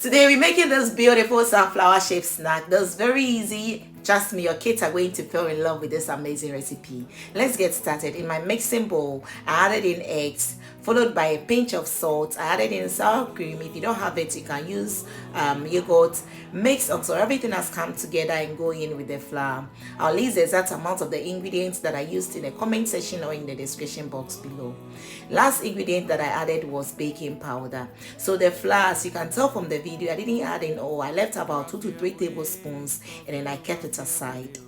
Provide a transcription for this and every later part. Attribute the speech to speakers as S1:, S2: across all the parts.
S1: Today we're making this beautiful sunflower shaped snack. That's very easy. Trust me, your kids are going to fall in love with this amazing recipe. Let's get started. In my mixing bowl, I added in eggs, followed by a pinch of salt. I added in sour cream. If you don't have it, you can use yogurt. Mix until everything has come together and go in with the flour. I'll list the exact amount of the ingredients that I used in the comment section or in the description box below. Last ingredient that I added was baking powder. So the flour, as you can tell from the video, I didn't add in all. I left about 2 to 3 tablespoons and then I kept it aside.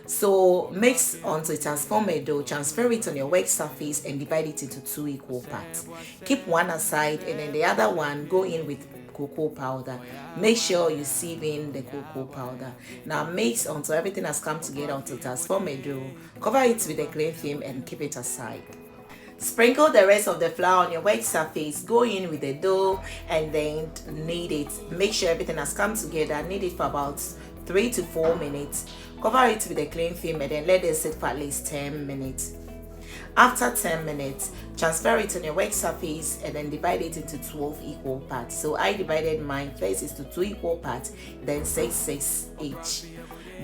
S1: So mix until it transforms a dough, transfer it on your work surface and divide it into 2 equal parts. Keep one aside and then the other one go in with cocoa powder. Make sure you sieve in the cocoa powder. Now mix until everything has come together until it transforms a dough. Cover it with a cling film and keep it aside. Sprinkle the rest of the flour on your work surface. Go in with the dough and then knead it. Make sure everything has come together. Knead it for about 3 to 4 minutes. Cover it with a cling film and then let it sit for at least 10 minutes. After 10 minutes, transfer it on your work surface and then divide it into 12 equal parts. So I divided mine first into 2 equal parts, then 6 each.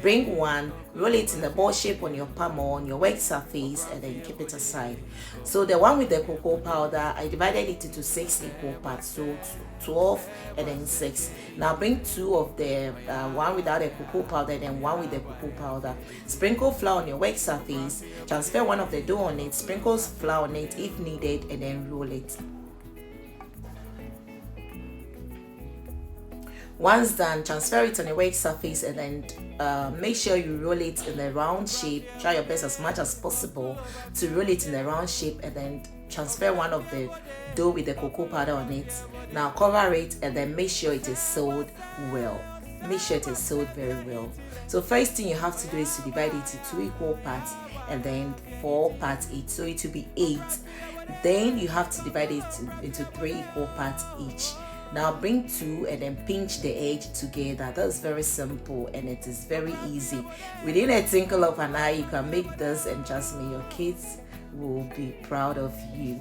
S1: Bring one, roll it in the ball shape on your palm or on your work surface and then keep it aside. So the one with the cocoa powder, I divided it into 6 equal parts, so 12 and then 6. Now bring 2 of the one without the cocoa powder and then one with the cocoa powder. Sprinkle flour on your work surface, transfer one of the dough on it, sprinkle flour on it if needed and then roll it. Once done, transfer it on a work surface and then make sure you roll it in a round shape. Try your best as much as possible to roll it in a round shape and then transfer one of the dough with the cocoa powder on it. Now cover it and then make sure it is sewed well. Make sure it is sewed very well. So first thing you have to do is to divide it into 2 equal parts and then 4 parts each. So it will be 8. Then you have to divide it into 3 equal parts each. Now bring 2 and then pinch the edge together. That's very simple and it is very easy. Within a twinkle of an eye, you can make this and trust me, your kids will be proud of you.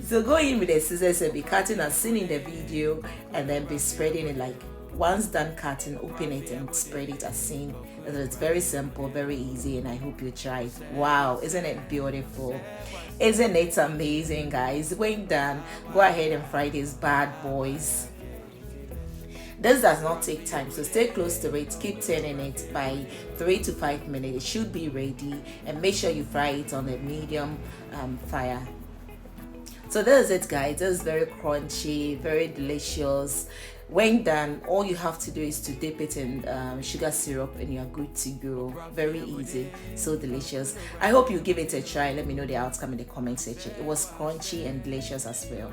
S1: So go in with the scissors and be cutting as seen in the video and then be spreading it like once done cutting, open it and spread it as seen. It's very simple, very easy, and I hope you try it. Wow, isn't it beautiful? Isn't it amazing, guys? When done, go ahead and fry these bad boys. This does not take time, so stay close to it. Keep turning it by 3 to 5 minutes. It should be ready, and make sure you fry it on a medium fire. So this is it, guys. This is very crunchy, very delicious. When done, all you have to do is to dip it in sugar syrup and you're good to go. Very easy, so delicious. I hope you give it a try. Let me know the outcome in the comment section. It was crunchy and delicious as well.